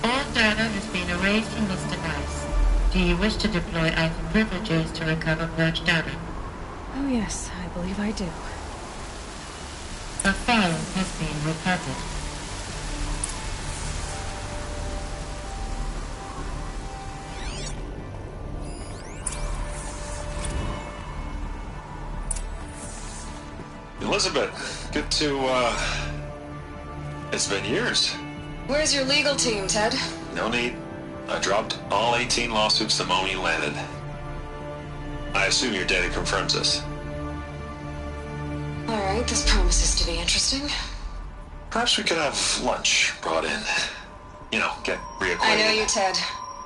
All data has been erased from this device. Do you wish to deploy item privileges to recover purged data? Oh yes, I believe I do. A file has been recovered. Elizabeth, good to, it's been years. Where's your legal team, Ted? No need. I dropped all 18 lawsuits the moment you landed. I assume your data confirms this. Alright, this promises to be interesting. Perhaps we could have lunch brought in. You know, get reacquainted. I know you, Ted.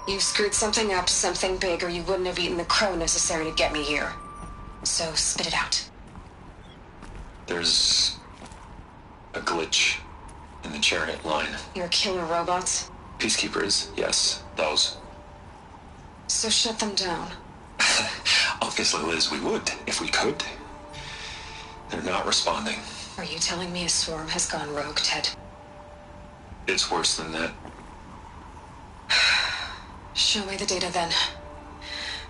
You've screwed something up, something big, or you wouldn't have eaten the crow necessary to get me here. So, spit it out. There's a glitch in the chariot line. Your killer robots? Peacekeepers, yes, those. So shut them down. Obviously, Liz, we would, if we could. They're not responding. Are you telling me a swarm has gone rogue, Ted? It's worse than that. Show me the data then.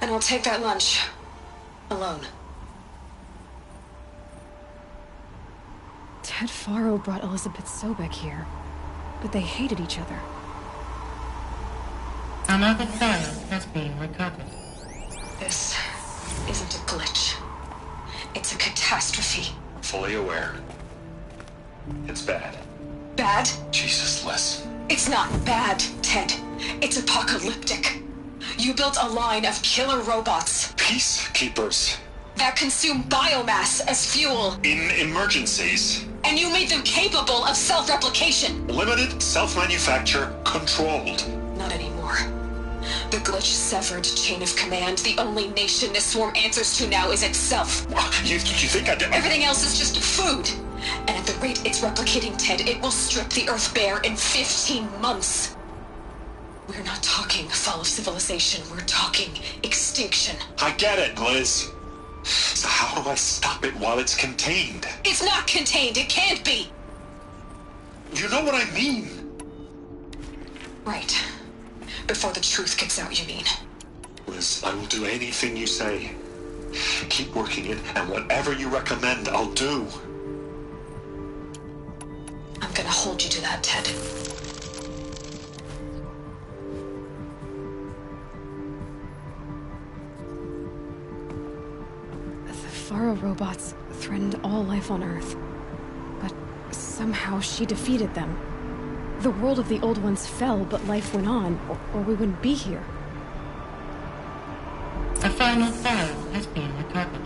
And I'll take that lunch. Alone. Ted Faro brought Elizabeth Sobek here, but they hated each other. Another file has been recovered. This isn't a glitch. It's a catastrophe. Fully aware. It's bad. Bad? Jesus, Liz. It's not bad, Ted. It's apocalyptic. You built a line of killer robots Peacekeepers. that consume biomass as fuel, In emergencies. and you made them capable of self-replication. Limited, self-manufacture, controlled. Not anymore. The glitch severed chain of command. The only nation this swarm answers to now is itself. You think I did? Everything else is just food. And at the rate it's replicating, Ted, it will strip the Earth bare in 15 months. We're not talking fall of civilization. We're talking extinction. I get it, Liz. So how do I stop it while it's contained? It's not contained. It can't be. You know what I mean? Right. Before the truth gets out, you mean? Liz, I will do anything you say. Keep working it, and whatever you recommend, I'll do. I'm gonna hold you to that, Ted. The Faro robots threatened all life on Earth, but somehow she defeated them. The world of the old ones fell, but life went on, or we wouldn't be here. A final file has been recovered.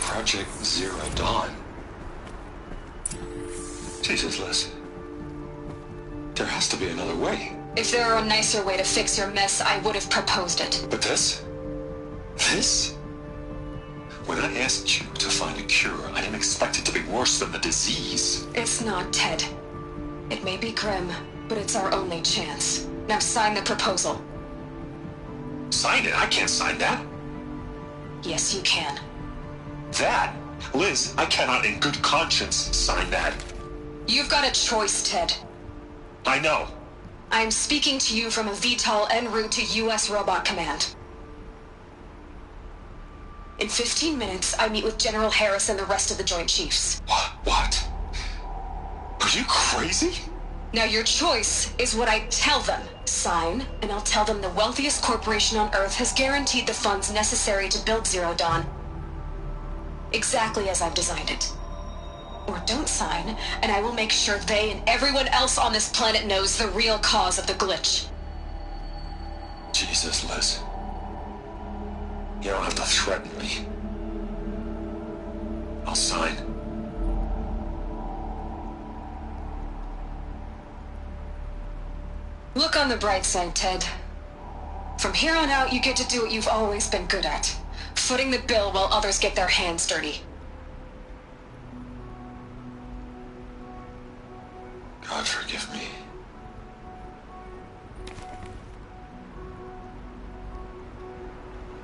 Project Zero Dawn. Jesus, Liz. There has to be another way. If there were a nicer way to fix your mess, I would have proposed it. But this? This? When I asked you to find a cure, I didn't expect it to be worse than the disease. It's not, Ted. It may be grim, but it's our only chance. Now sign the proposal. Sign it? I can't sign that. Yes, you can. That? Liz, I cannot in good conscience sign that. You've got a choice, Ted. I know. I'm speaking to you from a VTOL en route to U.S. Robot Command. In 15 minutes, I meet with General Harris and the rest of the Joint Chiefs. What? Are you crazy? Now your choice is what I tell them. Sign, and I'll tell them the wealthiest corporation on Earth has guaranteed the funds necessary to build Zero Dawn. Exactly as I've designed it. Or don't sign, and I will make sure they and everyone else on this planet knows the real cause of the glitch. Jesus, Liz. You don't have to threaten me. I'll sign. Look on the bright side, Ted. From here on out, you get to do what you've always been good at. Footing the bill while others get their hands dirty. God forgive me.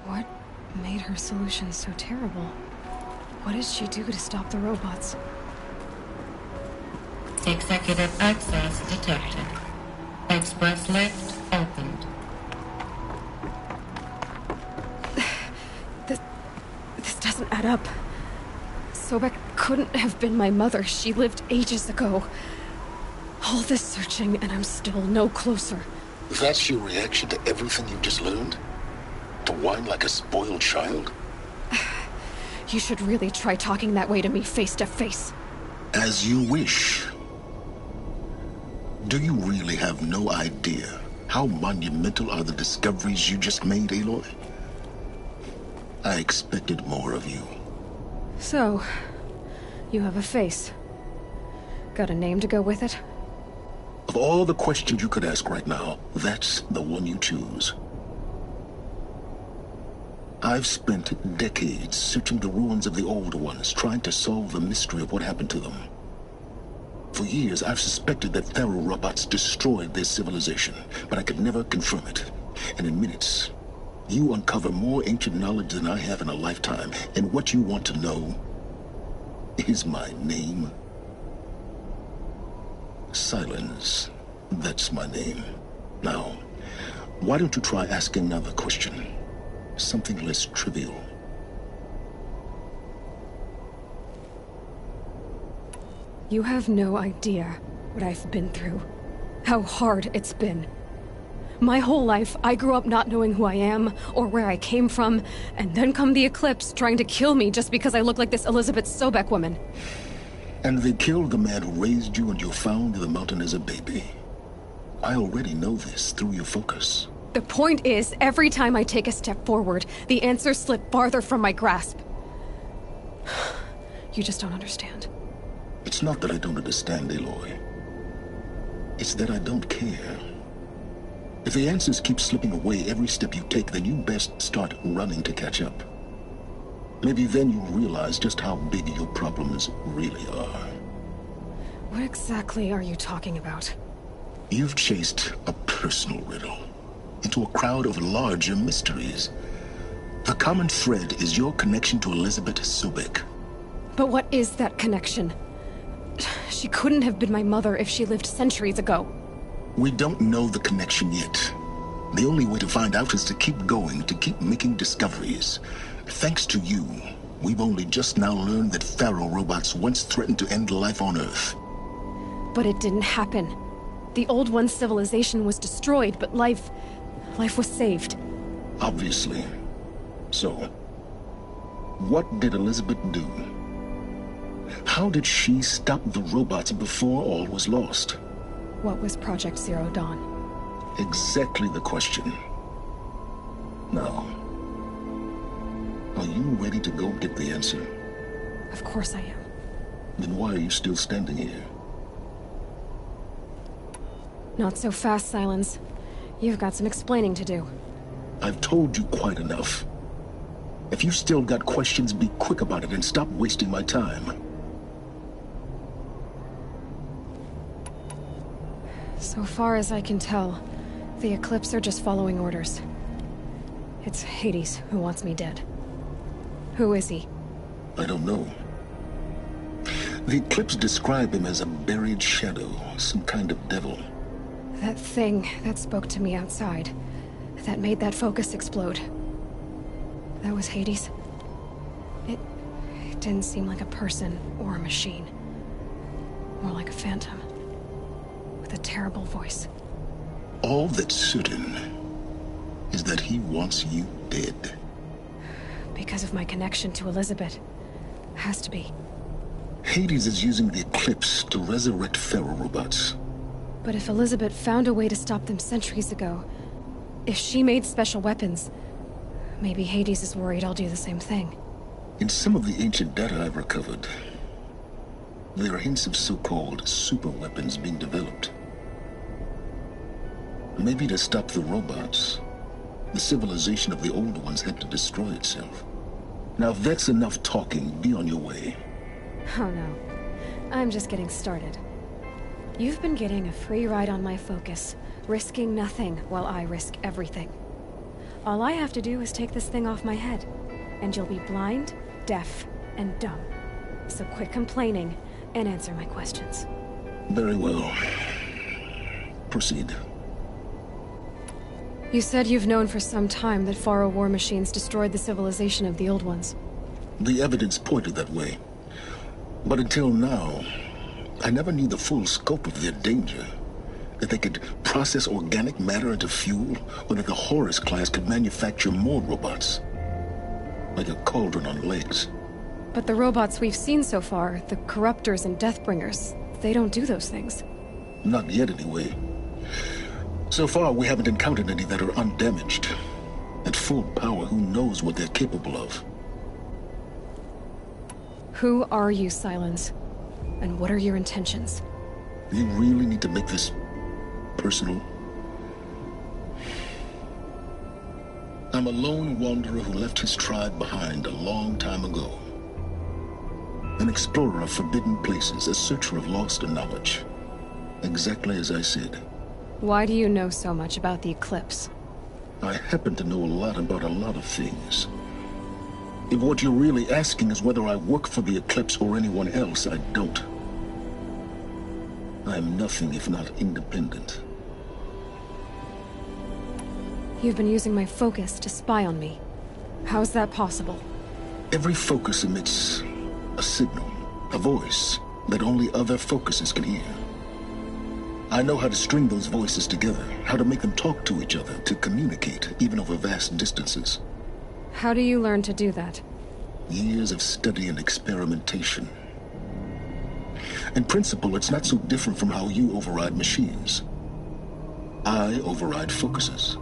What made her solution so terrible? What did she do to stop the robots? Executive access detected. Express lift opened. This doesn't add up. Sobek couldn't have been my mother. She lived ages ago. All this searching, and I'm still no closer. That's your reaction to everything you've just learned? To whine like a spoiled child? You should really try talking that way to me face to face. As you wish. Do you really have no idea how monumental are the discoveries you just made, Aloy? I expected more of you. So, you have a face. Got a name to go with it? Of all the questions you could ask right now, that's the one you choose. I've spent decades searching the ruins of the old ones, trying to solve the mystery of what happened to them. For years, I've suspected that Ha2oriHanz0's destroyed their civilization, but I could never confirm it. And in minutes, you uncover more ancient knowledge than I have in a lifetime, and what you want to know is my name. Silence. That's my name. Now, why don't you try asking another question? Something less trivial. You have no idea what I've been through. How hard it's been. My whole life, I grew up not knowing who I am, or where I came from, and then come the Eclipse trying to kill me just because I look like this Elizabeth Sobek woman. And they killed the man who raised you and you found in the mountain as a baby. I already know this through your focus. The point is, every time I take a step forward, the answers slip farther from my grasp. You just don't understand. It's not that I don't understand, Aloy. It's that I don't care. If the answers keep slipping away every step you take, then you best start running to catch up. Maybe then you'll realize just how big your problems really are. What exactly are you talking about? You've chased a personal riddle into a crowd of larger mysteries. The common thread is your connection to Elizabeth Sobek. But what is that connection? She couldn't have been my mother if she lived centuries ago. We don't know the connection yet. The only way to find out is to keep going, to keep making discoveries. Thanks to you, we've only just now learned that Ha2oriHanz0's once threatened to end life on Earth. But it didn't happen. The Old One's civilization was destroyed, but life was saved. Obviously. So, what did Elizabeth do? How did she stop the robots before all was lost? What was Project Zero Dawn? Exactly the question. Now, are you ready to go get the answer? Of course I am. Then why are you still standing here? Not so fast, Silence. You've got some explaining to do. I've told you quite enough. If you've still got questions, be quick about it and stop wasting my time. So far as I can tell, the Eclipse are just following orders. It's Hades who wants me dead. Who is he? I don't know. The Eclipse describe him as a buried shadow, some kind of devil. That thing that spoke to me outside, that made that focus explode. That was Hades. It didn't seem like a person or a machine. More like a phantom. With a terrible voice. All that's certain is that he wants you dead. Because of my connection to Elizabeth. Has to be. Hades is using the Eclipse to resurrect Ha2oriHanz0's. But if Elizabeth found a way to stop them centuries ago, if she made special weapons, maybe Hades is worried I'll do the same thing. In some of the ancient data I've recovered, there are hints of so-called super weapons being developed. Maybe to stop the robots, the civilization of the old ones had to destroy itself. Now if that's enough talking, be on your way. Oh no. I'm just getting started. You've been getting a free ride on my focus, risking nothing while I risk everything. All I have to do is take this thing off my head, and you'll be blind, deaf, and dumb. So quit complaining and answer my questions. Very well. Proceed. You said you've known for some time that Faro war machines destroyed the civilization of the Old Ones. The evidence pointed that way. But until now, I never knew the full scope of their danger. That they could process organic matter into fuel, or that the Horus class could manufacture more robots. Like a cauldron on legs. But the robots we've seen so far, the Corruptors and Deathbringers, they don't do those things. Not yet, anyway. So far, we haven't encountered any that are undamaged. At full power, who knows what they're capable of? Who are you, Silence? And what are your intentions? You really need to make this personal? I'm a lone wanderer who left his tribe behind a long time ago. An explorer of forbidden places, a searcher of lost knowledge. Exactly as I said. Why do you know so much about the Eclipse? I happen to know a lot about a lot of things. If what you're really asking is whether I work for the Eclipse or anyone else, I don't. I am nothing if not independent. You've been using my focus to spy on me. How is that possible? Every focus emits a signal, a voice, that only other focuses can hear. I know how to string those voices together, how to make them talk to each other, to communicate, even over vast distances. How do you learn to do that? Years of study and experimentation. In principle, it's not so different from how you override machines. I override focuses.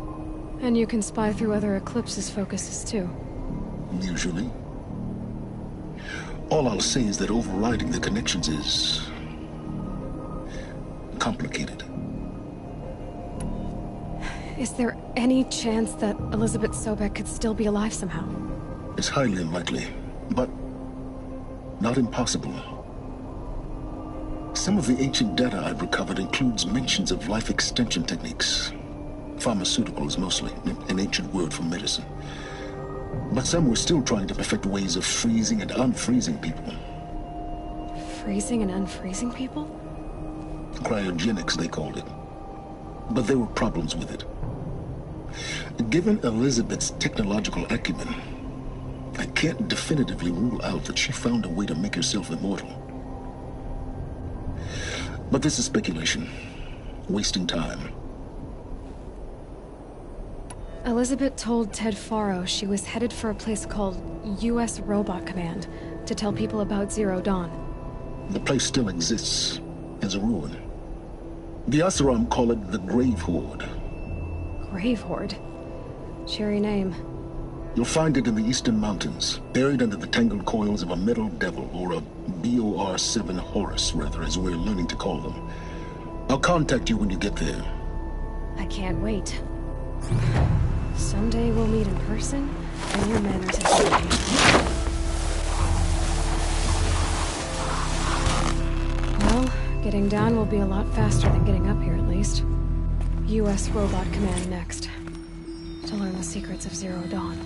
And you can spy through other Eclipse's focuses too. Usually. All I'll say is that overriding the connections is complicated. Is there any chance that Elizabeth Sobek could still be alive somehow? It's highly unlikely, but not impossible. Some of the ancient data I've recovered includes mentions of life extension techniques. Pharmaceuticals mostly, an ancient word for medicine. But some were still trying to perfect ways of freezing and unfreezing people. Freezing and unfreezing people? Cryogenics, they called it. But there were problems with it. Given Elizabeth's technological acumen, I can't definitively rule out that she found a way to make herself immortal. But this is speculation. Wasting time. Elizabeth told Ted Faro she was headed for a place called U.S. Robot Command to tell people about Zero Dawn. The place still exists as a ruin. The Asuram call it the Grave Horde. Grave Horde? Cheery name. You'll find it in the Eastern Mountains, buried under the tangled coils of a metal devil, or a BOR-7 Horus, rather, as we're learning to call them. I'll contact you when you get there. I can't wait. Someday we'll meet in person, and your manners have Well, getting down will be a lot faster than getting up here, at least. U.S. Robot Command next. To learn the secrets of Zero Dawn.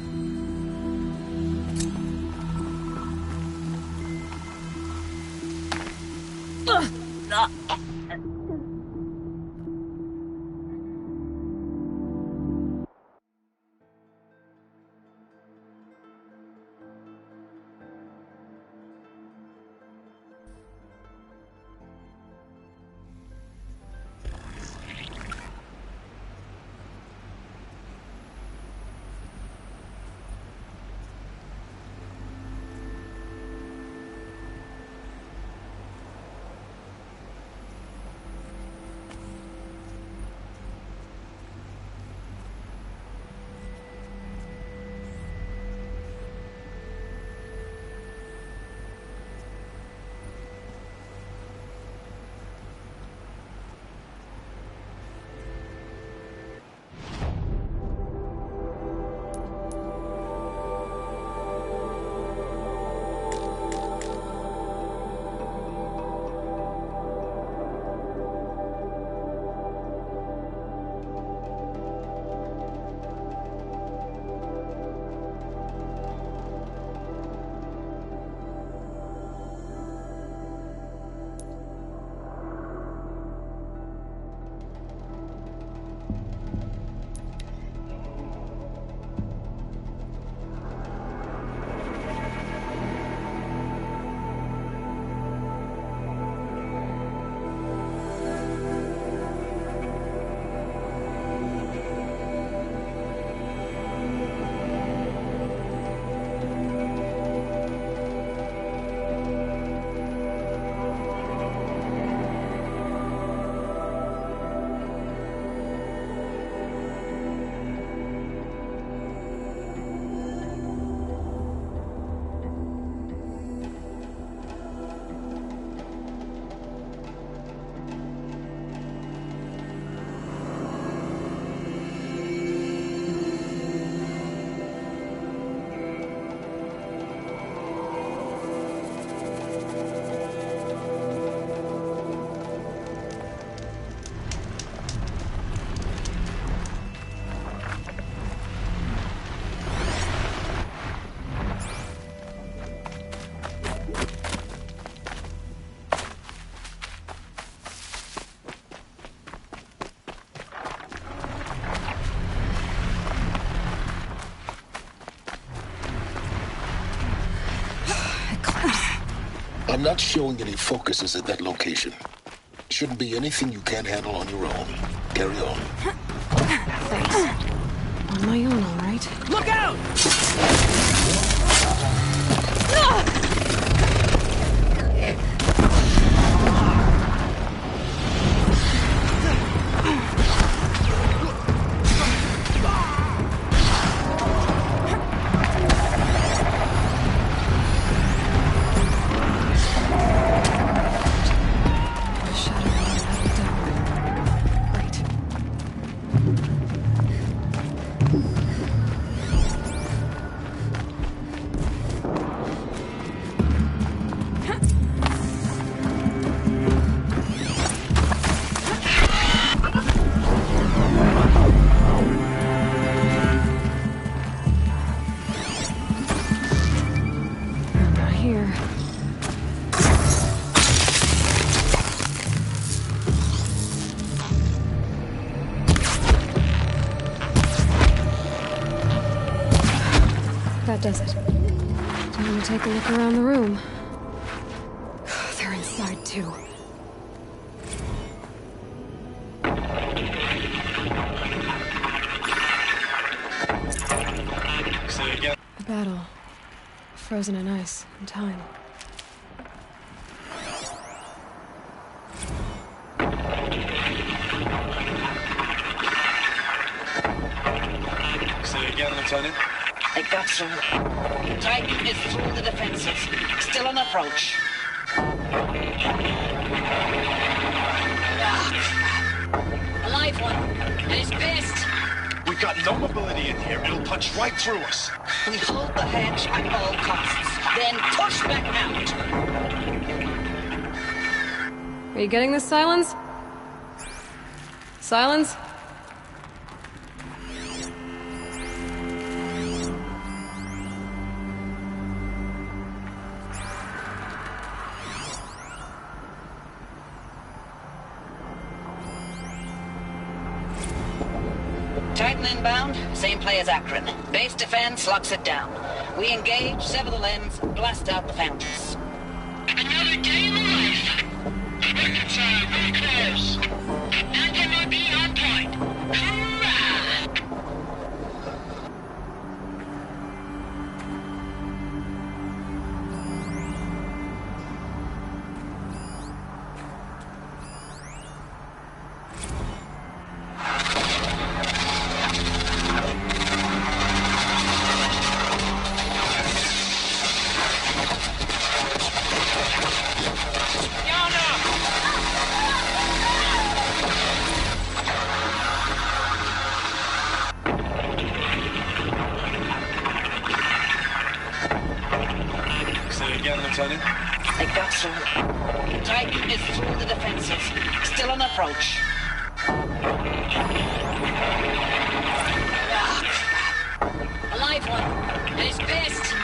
I'm not showing any focuses at that location. Shouldn't be anything you can't handle on your own. Carry on. Thanks. On my own, all right. Look out! That does it. Time to take a look around the room. They're inside, too. A battle. Frozen in ice and time. Say again, Lieutenant. They got through. Titan is through the defenses. Still on approach. Ah, a live one. And he's pissed. We've got no mobility in here. It'll punch right through us. We hold the hedge at all costs. Then push back out. Are you getting this, Silence? Silence? Titan inbound, same play as Akron. Base defense locks it down. We engage, sever the lens, blast out the fountains. Another day in the life. Reconcile, very close. Anti-MOB on point. Hurrah! Lieutenant. They got through. Titan is through the defenses. Still on approach. Ah, crap. A live one. And he's pissed.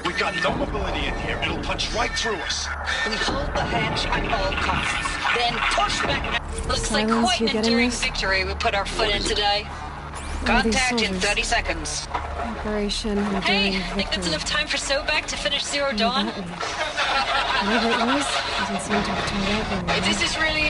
We've got no mobility in here. It'll punch right through us. We hold the hedge at all costs. Then push back out. Looks Silence, like quite you an getting enduring this? victory we put our foot in today. Contact in soldiers? 30 seconds. Operation Enduring Hey, Victory. think that's enough time for Sobek to finish Zero What Dawn? that means. Whatever it was, doesn't seem to have turned out very well. If this is really...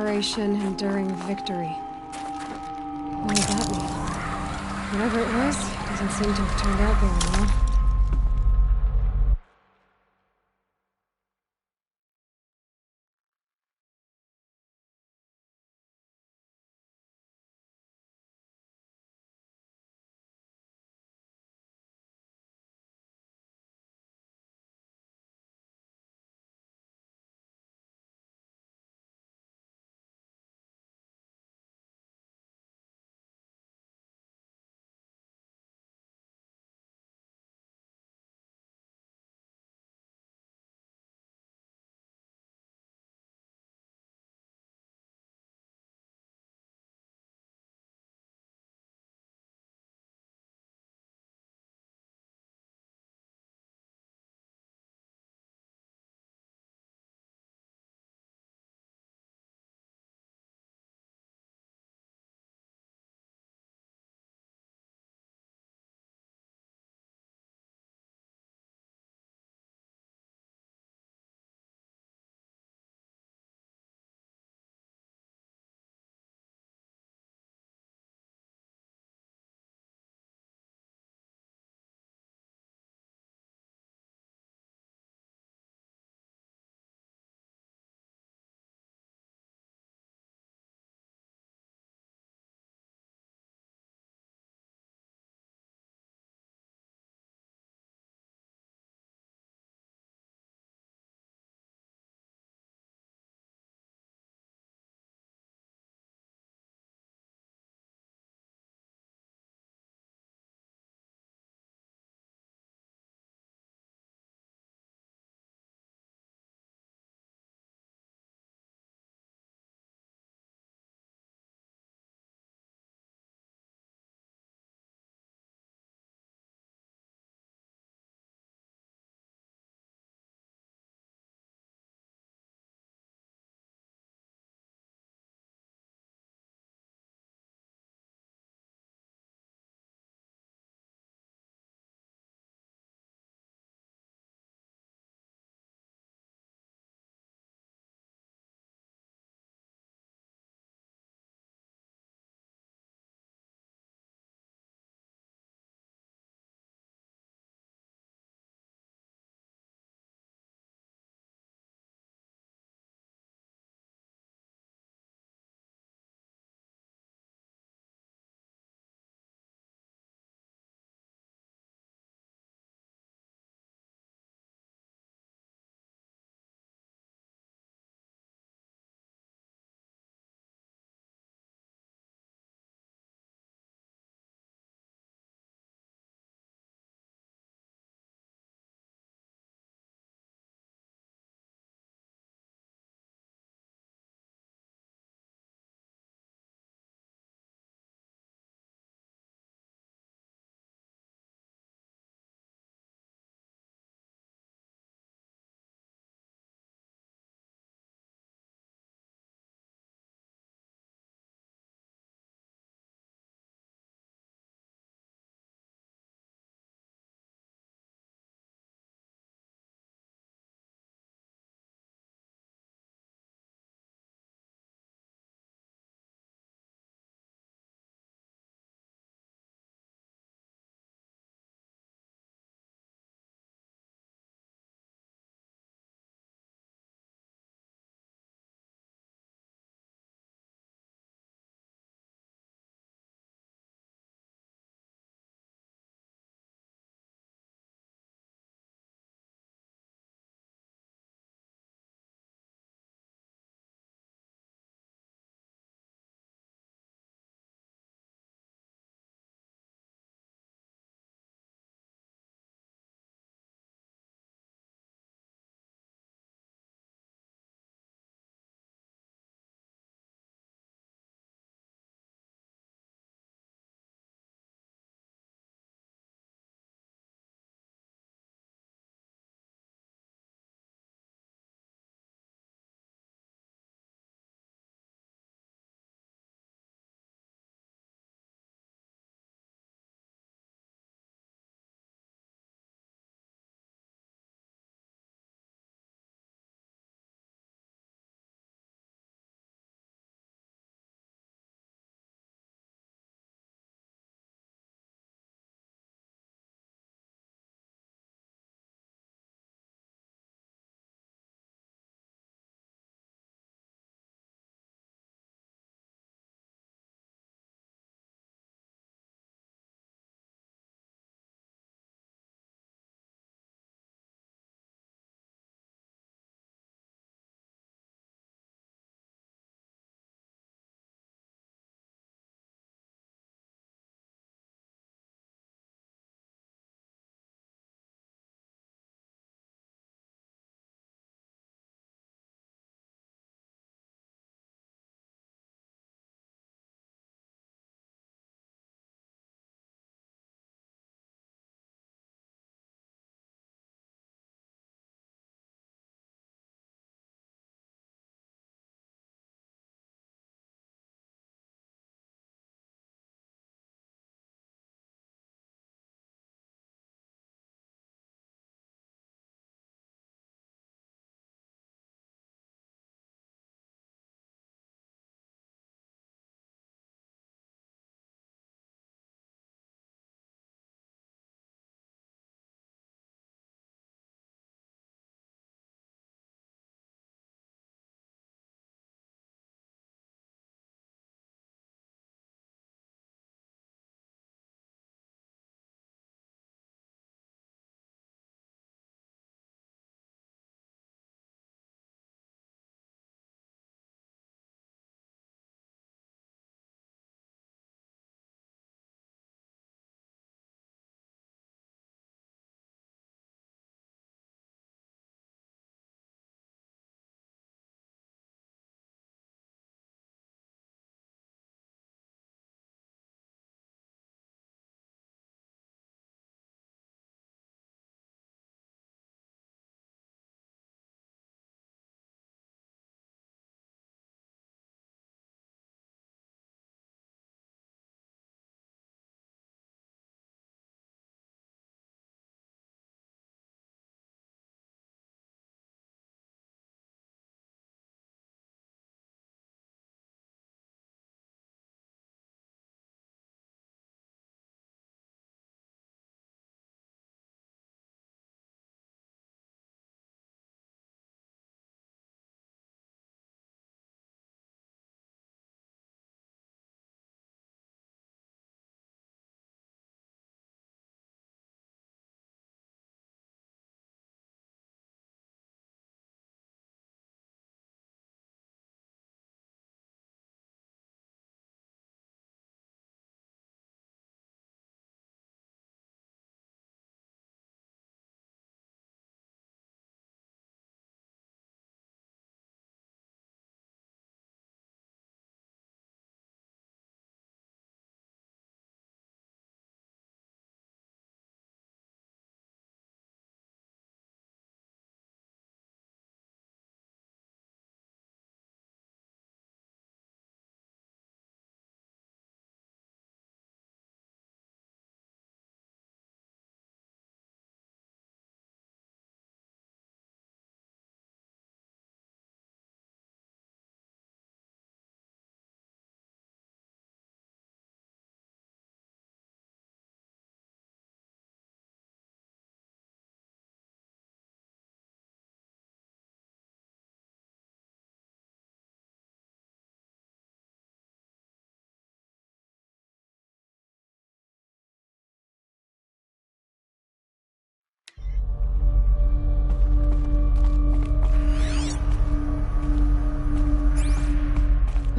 Operation Enduring Victory. What does that mean? Whatever it was, doesn't seem to have turned out very well.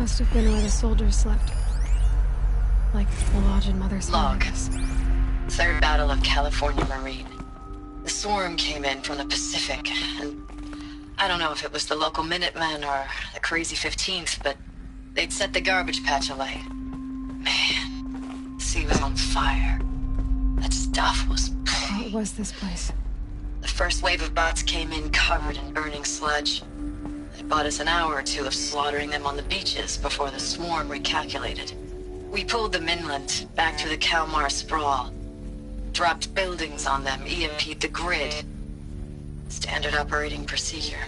Must have been where the soldiers slept. Like the lodge in Mother's home, I Log. guess. Third Battle of California Marine. The swarm came in from the Pacific, and I don't know if it was the local Minutemen or the crazy 15th, but they'd set the garbage patch alight. Man, the sea was on fire. That stuff was... What was this place? The first wave of bots came in covered in burning sludge. It bought us an hour or two of slaughtering them on the beaches before the swarm recalculated. We pulled them inland, back through the Kalmar sprawl. Dropped buildings on them, EMP'd the grid. Standard operating procedure.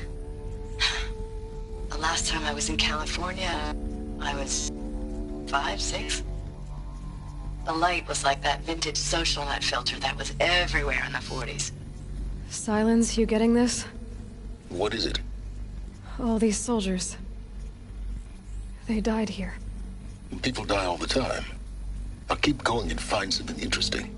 The last time I was in California, I was 5, 6? The light was like that vintage social net filter that was everywhere in the 40s. Silence, you getting this? What is it? All these soldiers. They died here. People die all the time. I'll keep going and find something interesting.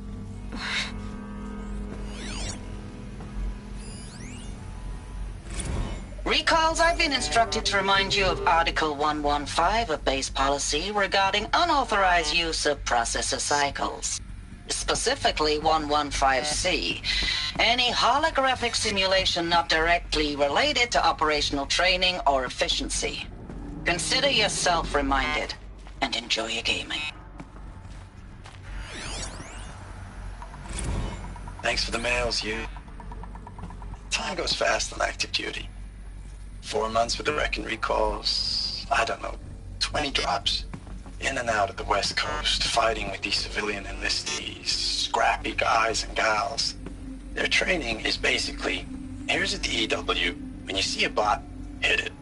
Recalls, I've been instructed to remind you of Article 115 of base policy regarding unauthorized use of processor cycles. Specifically 115C. Any holographic simulation not directly related to operational training or efficiency. Consider yourself reminded, and enjoy your gaming. Thanks for the mails, you. Time goes fast on active duty. 4 months with the wrecking recalls, I don't know, 20 drops. In and out of the West Coast, fighting with these civilian enlistees, scrappy guys and gals. Their training is basically, here's a DEW, when you see a bot, hit it.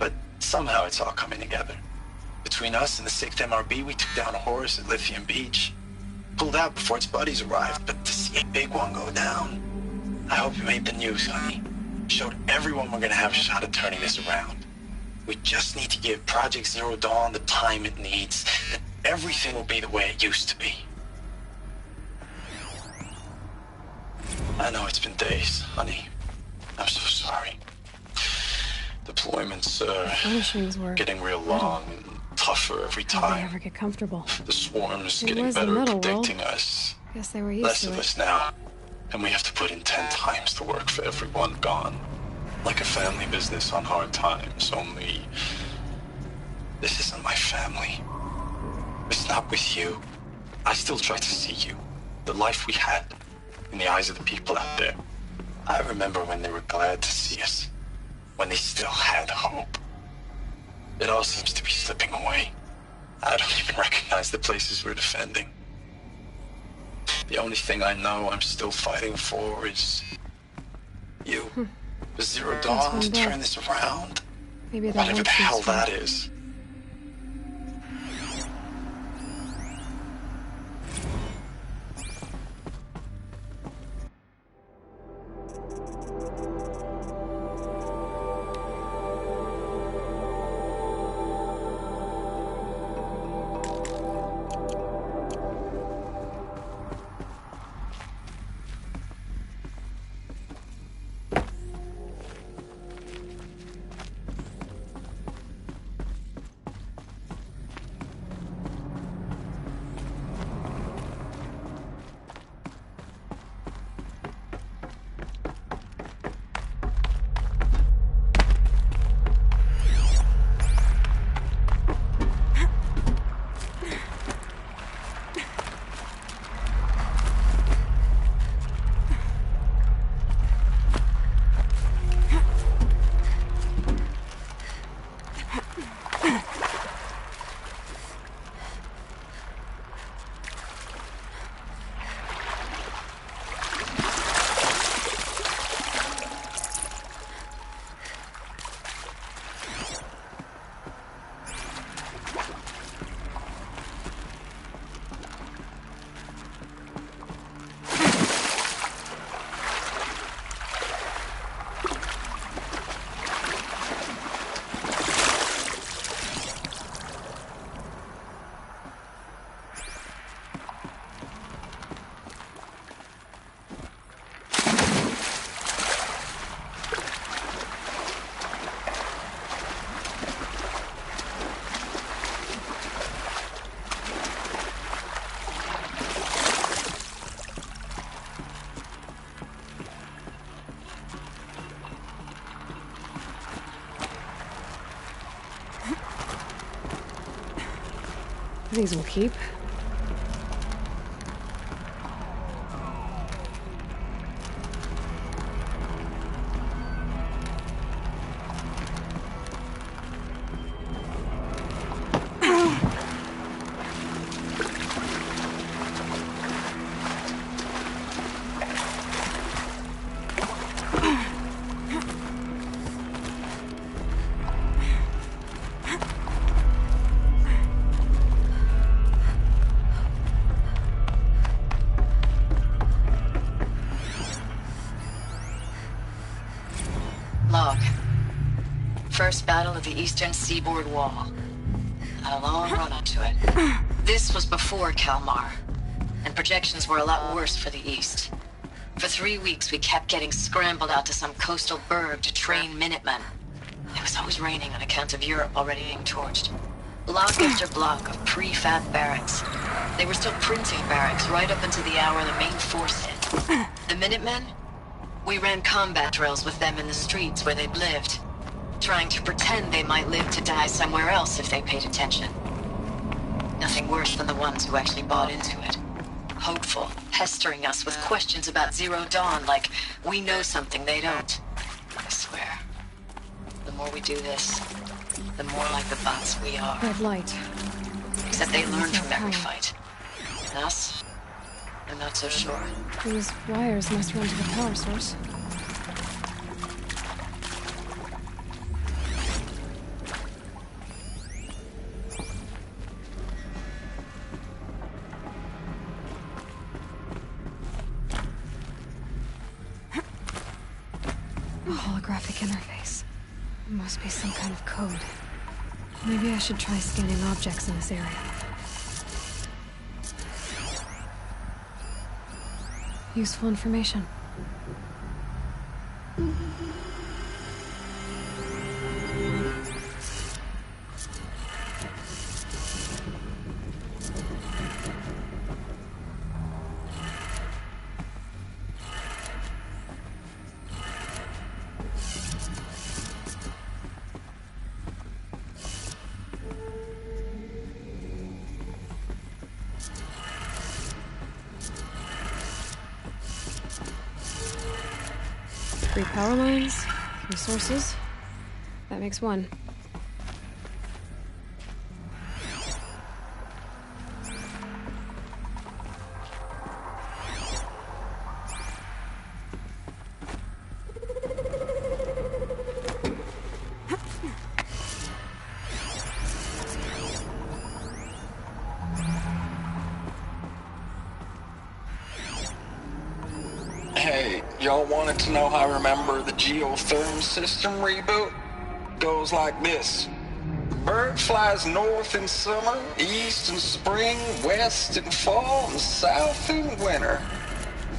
But somehow it's all coming together. Between us and the 6th MRB, we took down a horse at Lithium Beach. Pulled out before its buddies arrived, but to see a big one go down, I hope you made the news, honey. Showed everyone we're gonna have a shot at turning this around. We just need to give Project Zero Dawn the time it needs, and everything will be the way it used to be. I know it's been days, honey. I'm so sorry. Deployments Furnishings were getting real long and tougher every Did they time. ever get comfortable? The swarm's It getting was the better at middle world. predicting us. Guess they were used Less to of it. us now, and we have to put in 10 times the work for everyone gone. Like a family business on hard times, only... This isn't my family. It's not with you. I still try to see you. The life we had in the eyes of the people out there. I remember when they were glad to see us. When they still had hope. It all seems to be slipping away. I don't even recognize the places we're defending. The only thing I know I'm still fighting for is... you. The Zero Dawn to turn this around. Maybe that Whatever won't the hell transfer. that is. These will keep. Log. First battle of the eastern seaboard wall. Had a long run up to it. This was before Kalmar, and projections were a lot worse for the east. For 3 weeks, we kept getting scrambled out to some coastal burg to train Minutemen. It was always raining on account of Europe already being torched. Block after block of prefab barracks. They were still printing barracks right up until the hour the main force hit. The Minutemen? We ran combat drills with them in the streets where they'd lived, trying to pretend they might live to die somewhere else if they paid attention. Nothing worse than the ones who actually bought into it. Hopeful, pestering us with questions about Zero Dawn like we know something they don't. I swear, the more we do this, the more like the bots we are. Red light. Except they learn from every fight. And us? I'm not so sure. These wires must run to the power source. A holographic interface. Must be some kind of code. Maybe I should try scanning objects in this area. Useful information. 3 power lines, 3 sources. That makes 1. Hey, y'all wanted to know how I remember the geotherm system reboot? Goes like this. Bird flies north in summer, east in spring, west in fall, and south in winter.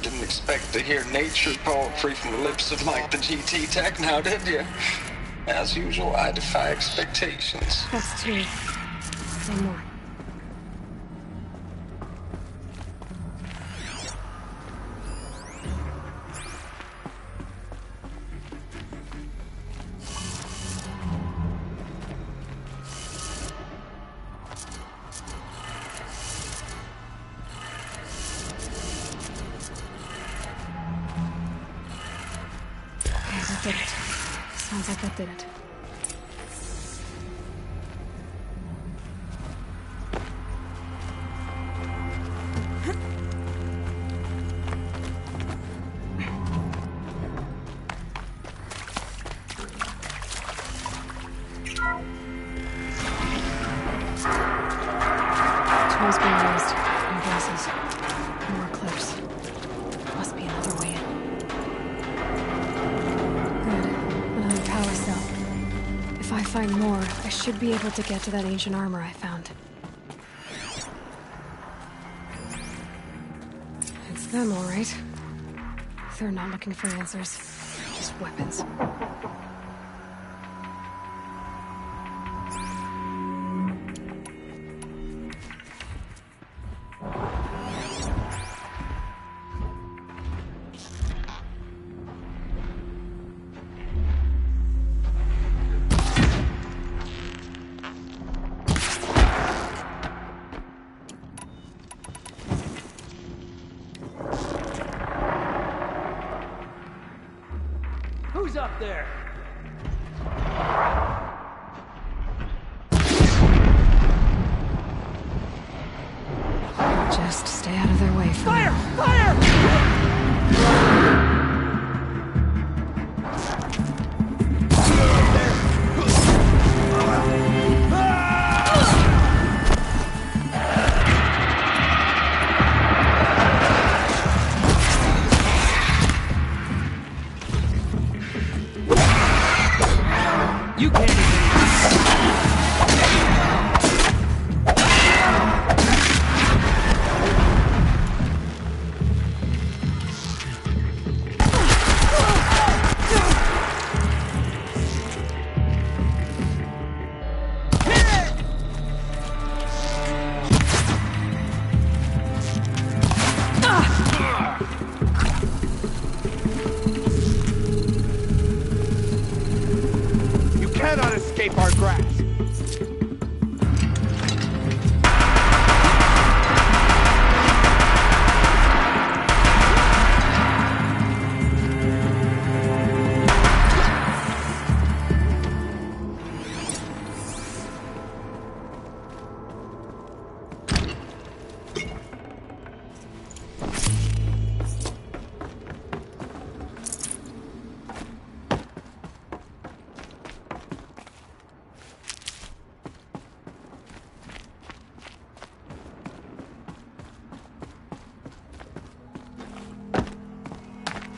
Didn't expect to hear nature poetry from the lips of Mike the GT Tech now, did you? As usual, I defy expectations. That's 2. 1 more. Did it. Sounds like that did it. Tools being raised. More gases. More clips. Must be another way in. Another power cell. If I find more, I should be able to get to that ancient armor I found. It's them, all right. They're not looking for answers, just weapons. Who's up there? Just stay out of their way for Fire! now. Fire! You can't escape our grasp.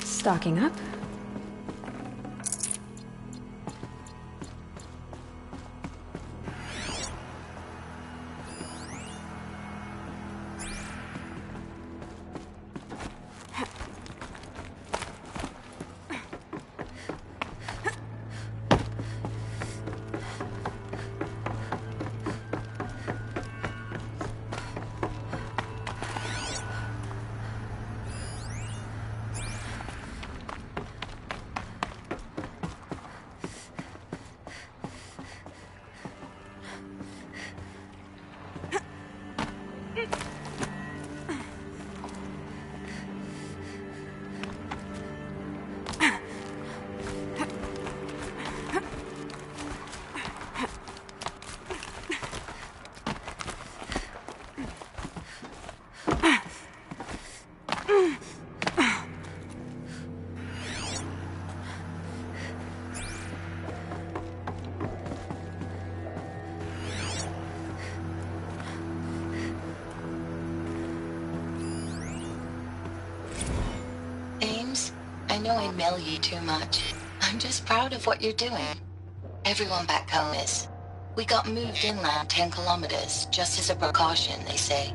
Stocking up. I know I mail you too much. I'm just proud of what you're doing. Everyone back home is. We got moved inland 10 kilometers, just as a precaution, they say.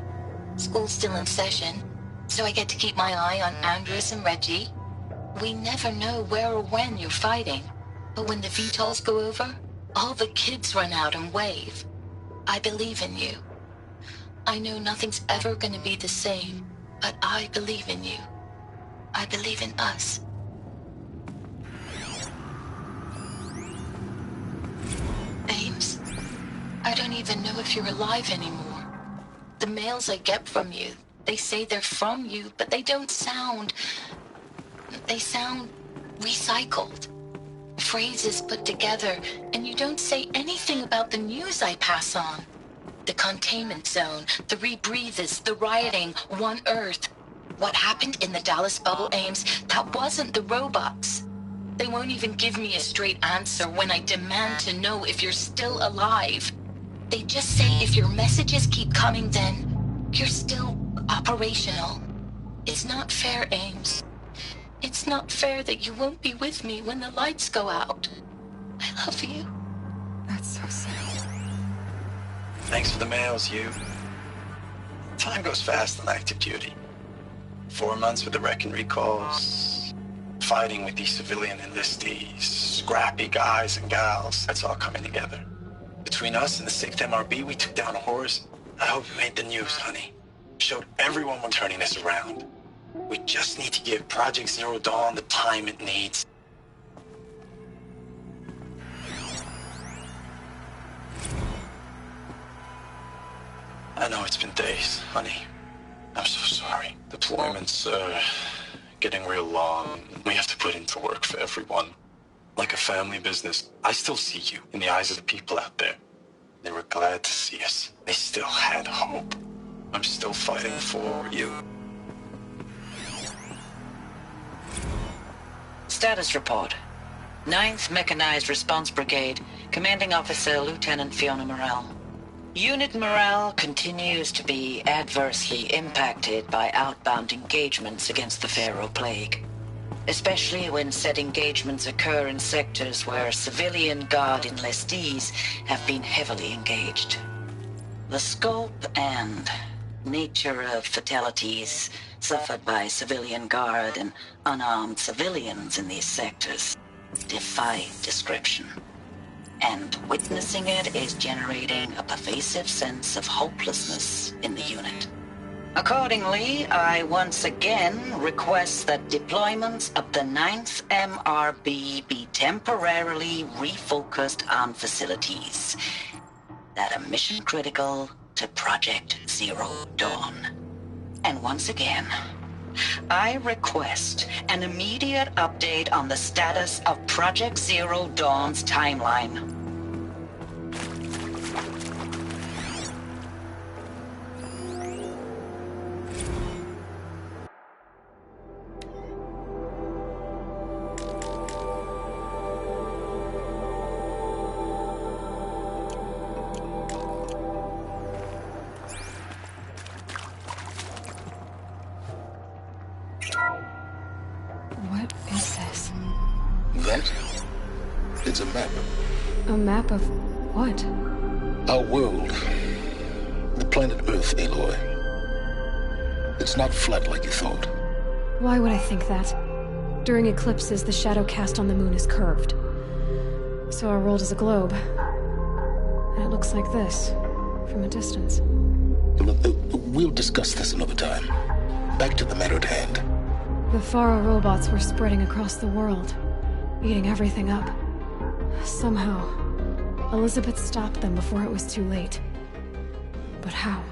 School's still in session, so I get to keep my eye on Andres and Reggie. We never know where or when you're fighting, but when the VTOLs go over, all the kids run out and wave. I believe in you. I know nothing's ever gonna be the same, but I believe in you. I believe in us. Ames, I don't even know if you're alive anymore. The mails I get from you, they say they're from you, but they don't sound... They sound recycled. Phrases put together, and you don't say anything about the news I pass on. The containment zone, the rebreathers, the rioting, One Earth. What happened in the Dallas bubble, Ames, that wasn't the robots. They won't even give me a straight answer when I demand to know if you're still alive. They just say if your messages keep coming, then you're still operational. It's not fair, Ames. It's not fair that you won't be with me when the lights go out. I love you. That's so sad. Thanks for the mails, you. Time goes fast on active duty. 4 months with the wreck and recalls, fighting with these civilian enlistees, scrappy guys and gals. That's all coming together. Between us and the 6th MRB, we took down a horse. I hope it made the news, honey. Showed everyone we're turning this around. We just need to give Project Zero Dawn the time it needs. I know it's been days, honey. I'm so sorry. Deployments, getting real long. We have to put into work for everyone. like a family business. I still see you in the eyes of the people out there. They were glad to see us. They still had hope. I'm still fighting for you. Status report. 9th Mechanized Response Brigade, Commanding Officer Lieutenant Fiona Morrell. Unit morale continues to be adversely impacted by outbound engagements against the Pharaoh Plague, especially when said engagements occur in sectors where civilian guard enlistees have been heavily engaged. The scope and nature of fatalities suffered by civilian guard and unarmed civilians in these sectors defy description. And witnessing it is generating a pervasive sense of hopelessness in the unit. Accordingly, I once again request that deployments of the 9th MRB be temporarily refocused on facilities that are mission critical to Project Zero Dawn. And once again, I request an immediate update on the status of Project Zero Dawn's timeline. What is this? That? It's a map. A map of what? Our world. The planet Earth, Aloy. It's not flat like you thought. Why would I think that? During eclipses, the shadow cast on the moon is curved. So our world is a globe. And it looks like this, from a distance. We'll discuss this another time. Back to the matter at hand. The Faro robots were spreading across the world, eating everything up. Somehow, Elizabeth stopped them before it was too late. But how?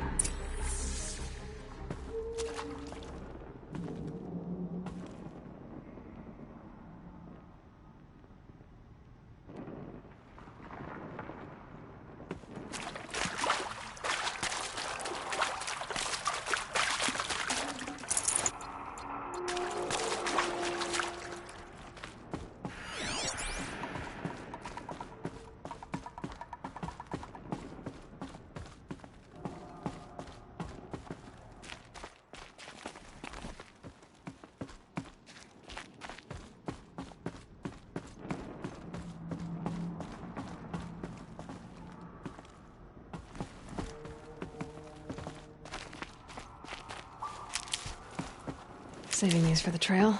Saving these for the trail.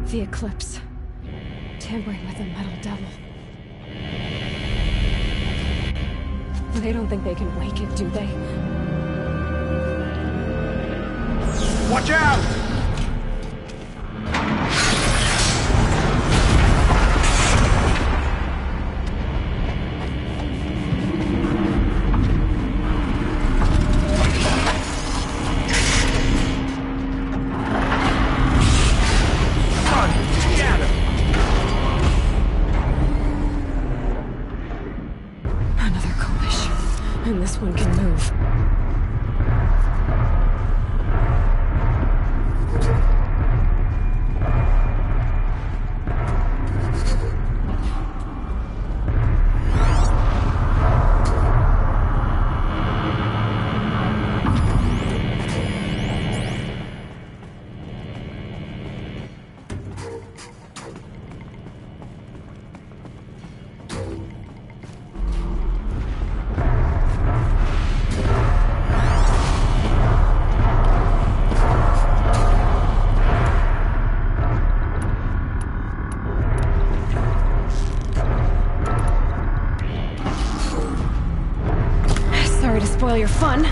The eclipse. Tampering with the metal devil. They don't think they can wake it, do they? Watch out! And this one can move. Sorry to spoil your fun.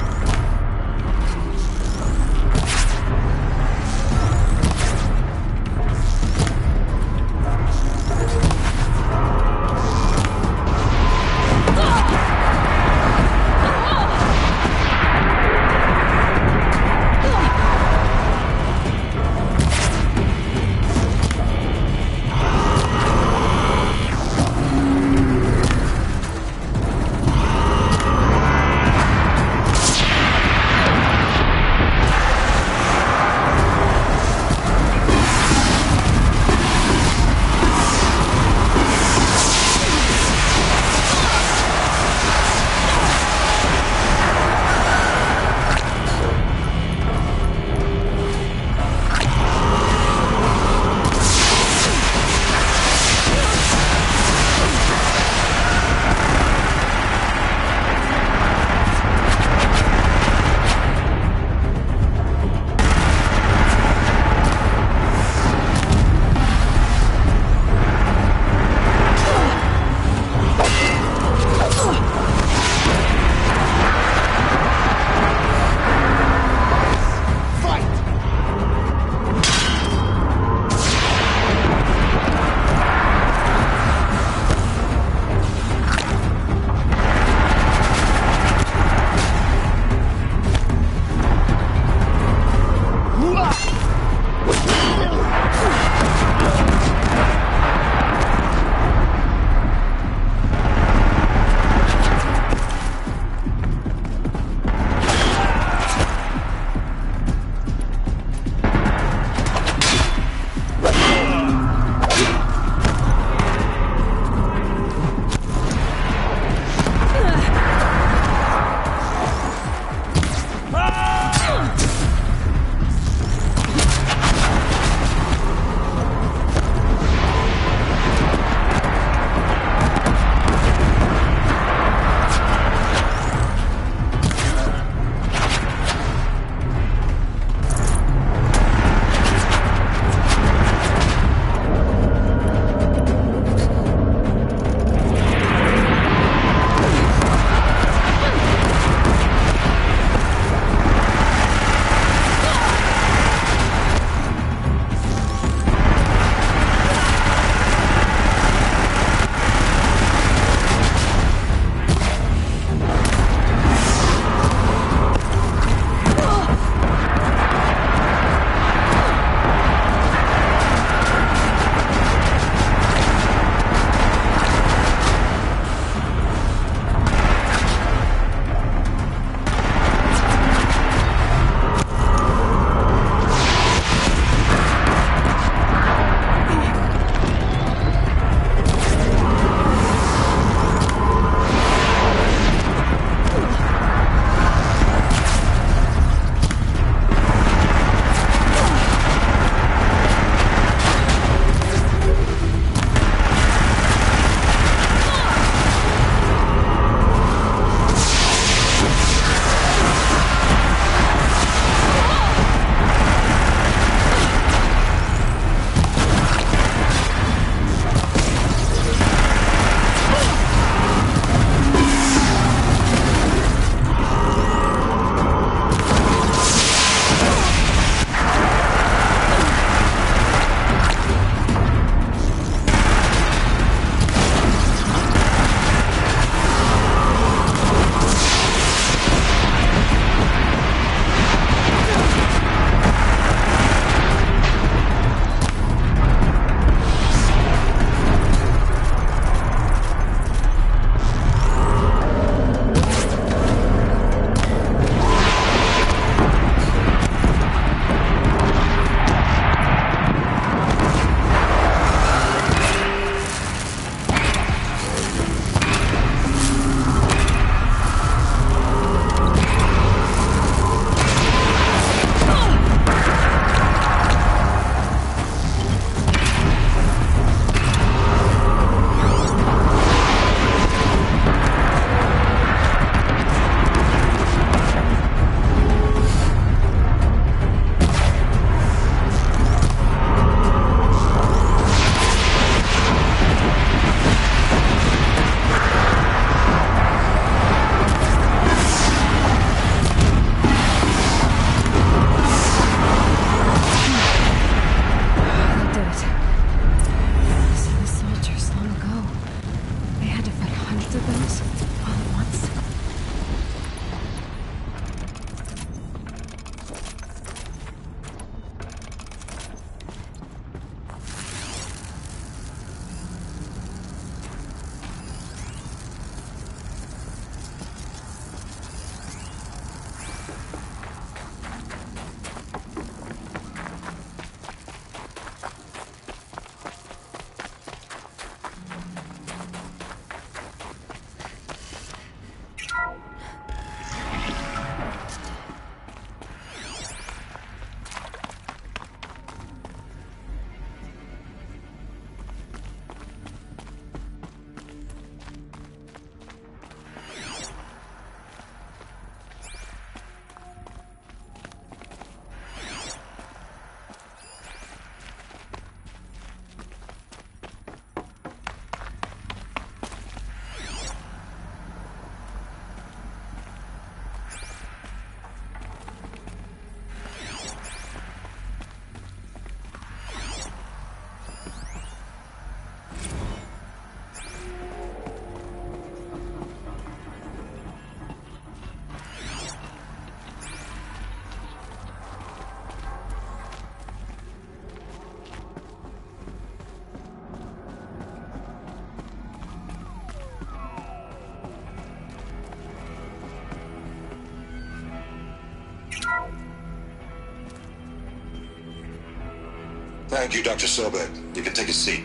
Thank you, Dr. Sobek. You can take a seat.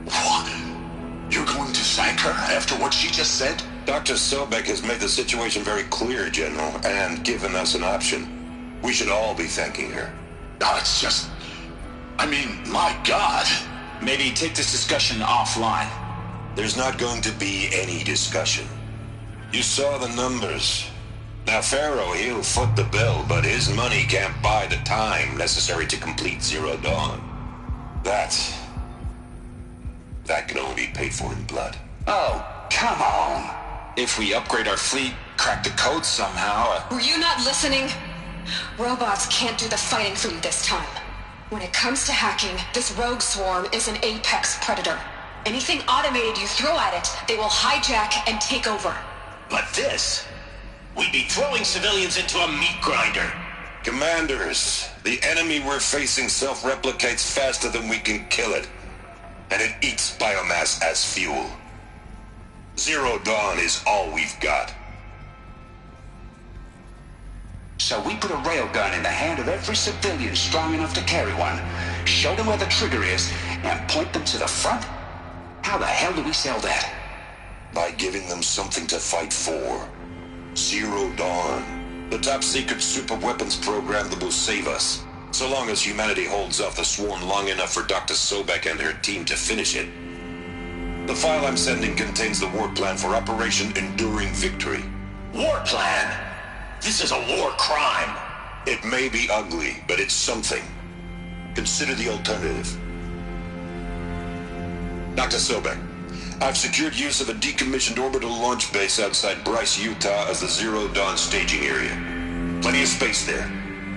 What? You're going to thank her after what she just said? Dr. Sobek has made the situation very clear, General, and given us an option. We should all be thanking her. No, it's just... I mean, my God. Maybe take this discussion offline. There's not going to be any discussion. You saw the numbers. Now, Pharaoh, he'll foot the bill, but his money can't buy the time necessary to complete Zero Dawn. That can only be paid for in blood. Oh, come on. If we upgrade our fleet, crack the code somehow... Were you not listening? Robots can't do the fighting for you this time. When it comes to hacking, this rogue swarm is an apex predator. Anything automated you throw at it, they will hijack and take over. But this... we'd be throwing civilians into a meat grinder. Commanders, the enemy we're facing self-replicates faster than we can kill it. And it eats biomass as fuel. Zero Dawn is all we've got. So we put a railgun in the hand of every civilian strong enough to carry one, show them where the trigger is, and point them to the front? How the hell do we sell that? By giving them something to fight for. Zero Dawn. The top-secret super-weapons program that will save us. So long as humanity holds off the swarm long enough for Dr. Sobek and her team to finish it. The file I'm sending contains the war plan for Operation Enduring Victory. War plan? This is a war crime. It may be ugly, but it's something. Consider the alternative. Dr. Sobek, I've secured use of a decommissioned orbital launch base outside Bryce, Utah as the Zero Dawn staging area. Plenty of space there.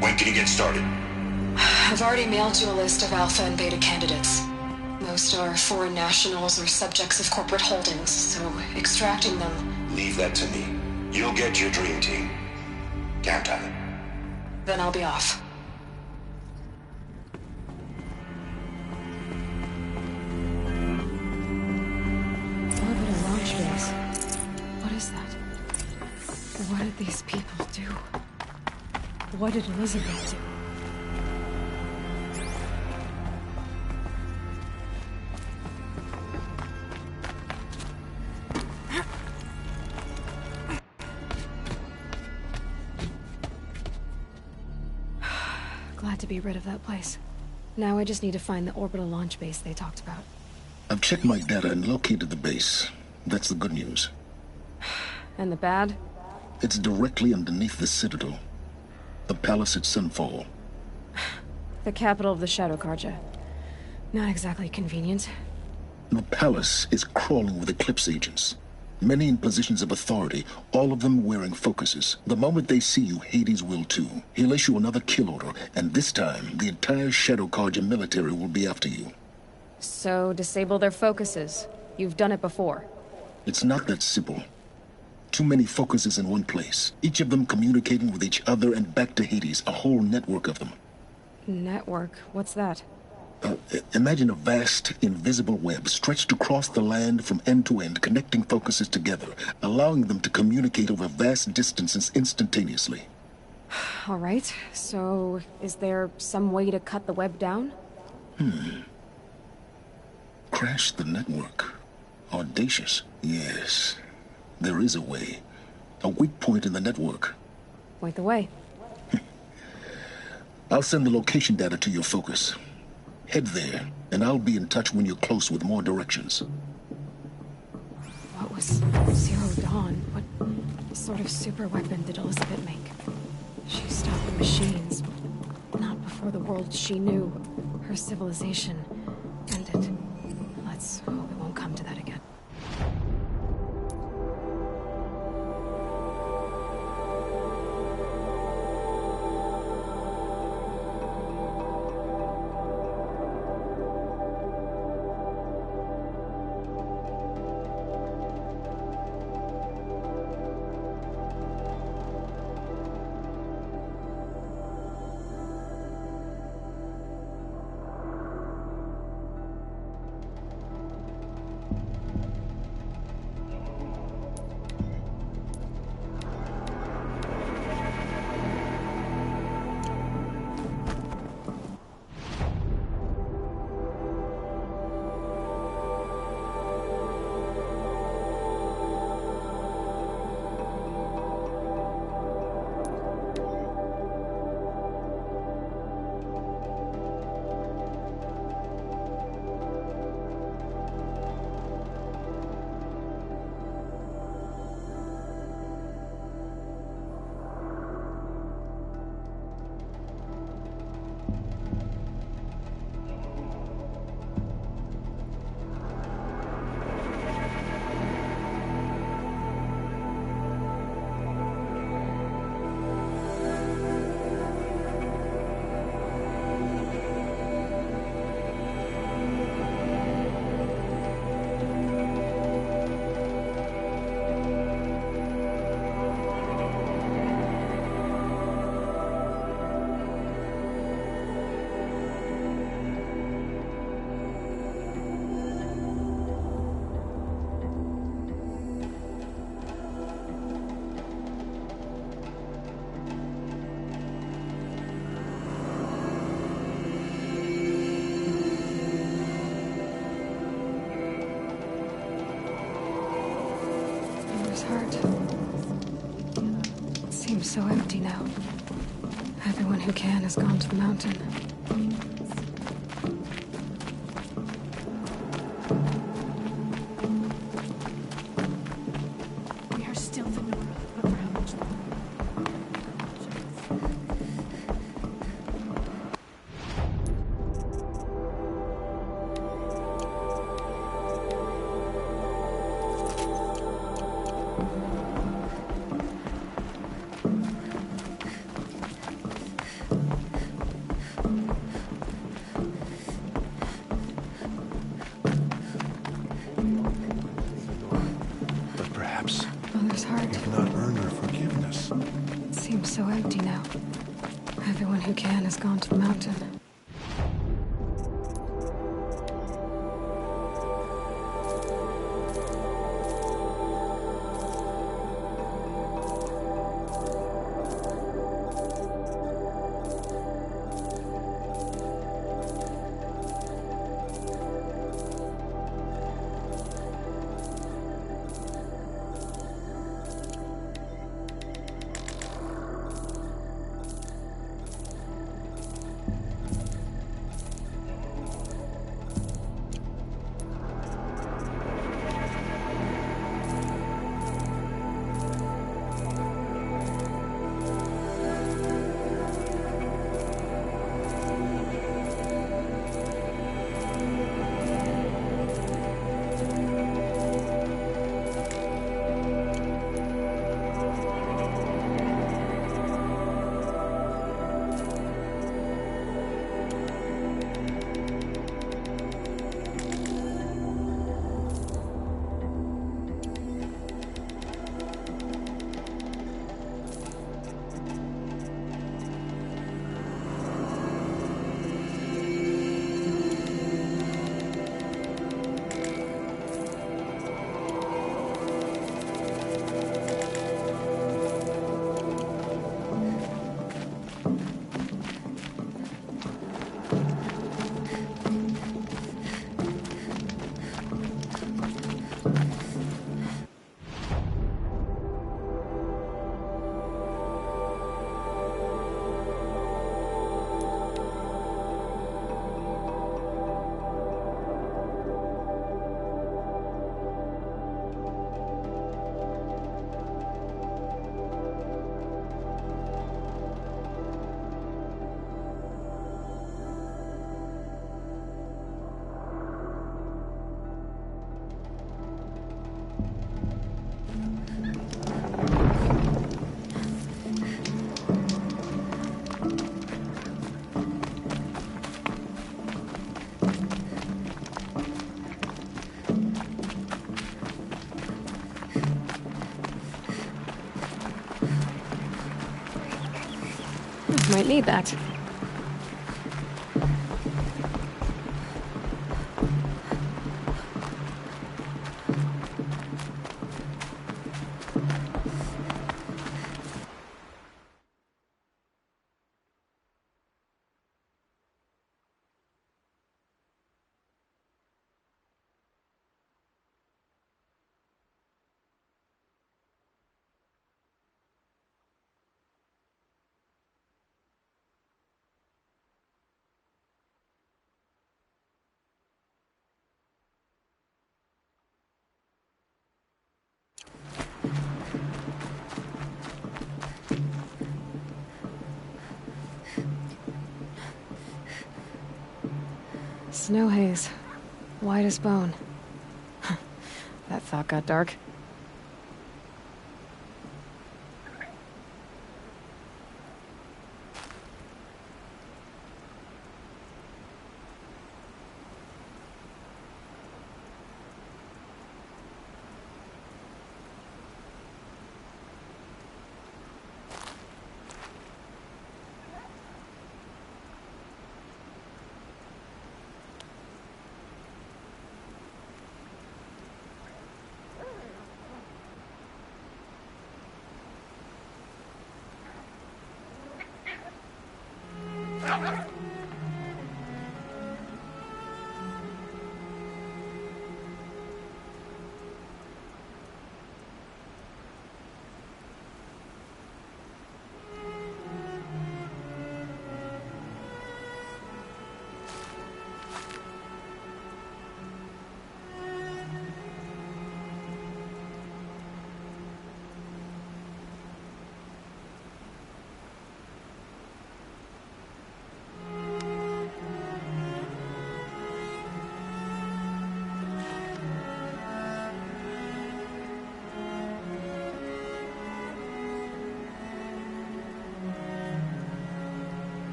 When can you get started? I've already mailed you a list of alpha and beta candidates. Most are foreign nationals or subjects of corporate holdings, so extracting them... Leave that to me. You'll get your dream team. Count on it. Then I'll be off. Orbital launch base. What is that? What did these people do? What did Elizabeth do? Glad to be rid of that place. Now I just need to find the orbital launch base they talked about. I've checked my data and located the base. That's the good news. And the bad? It's directly underneath the Citadel. The palace at Sunfall. The capital of the Shadow Carja. Not exactly convenient. The palace is crawling with Eclipse agents. Many in positions of authority, all of them wearing focuses. The moment they see you, Hades will too. He'll issue another kill order, and this time, the entire Shadow Carja military will be after you. So, disable their focuses. You've done it before. It's not that simple. Too many focuses in one place. Each of them communicating with each other and back to Hades, a whole network of them. Network? What's that? Imagine a vast, invisible web stretched across the land from end to end, connecting focuses together, allowing them to communicate over vast distances instantaneously. All right, so is there some way to cut the web down? Crash the network. Audacious. Yes, there is a way. A weak point in the network. Point the way. I'll send the location data to your focus. Head there, and I'll be in touch when you're close with more directions. What was Zero Dawn? What sort of super weapon did Elizabeth make? She stopped the machines. Not before the world she knew, her civilization, ended. Let's hope it won't come to that again. heart. It seems so empty now. Everyone who can has gone to the mountain. We are still the Nora, but for how much longer? But perhaps Mother's heart. we've not earned her forgiveness. It seems so empty now. Everyone who can has gone to the mountain. Might need that. Snow haze. White as bone. That thought got dark.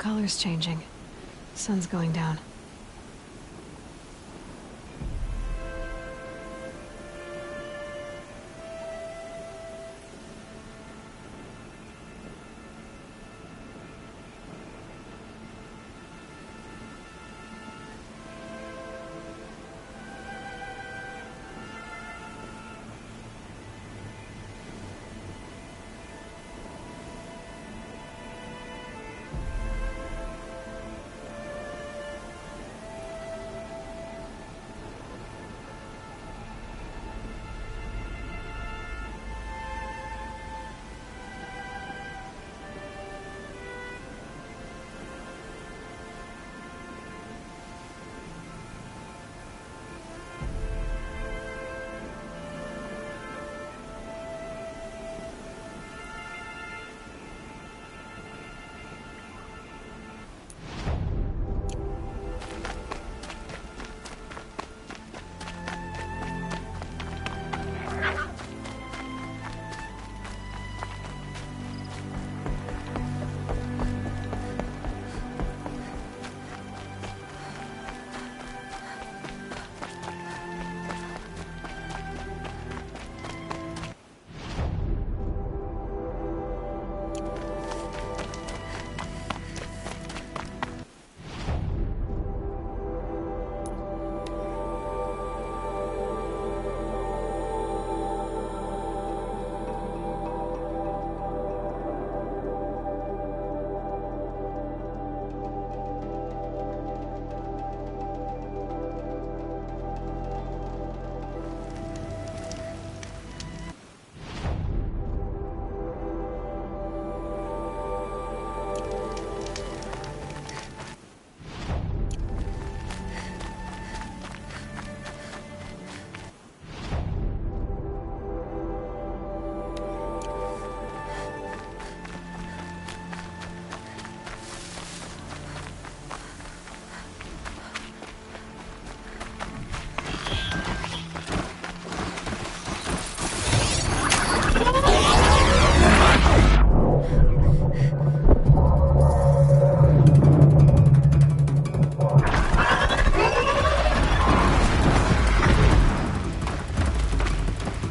color's changing. Sun's going down.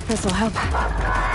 This'll help.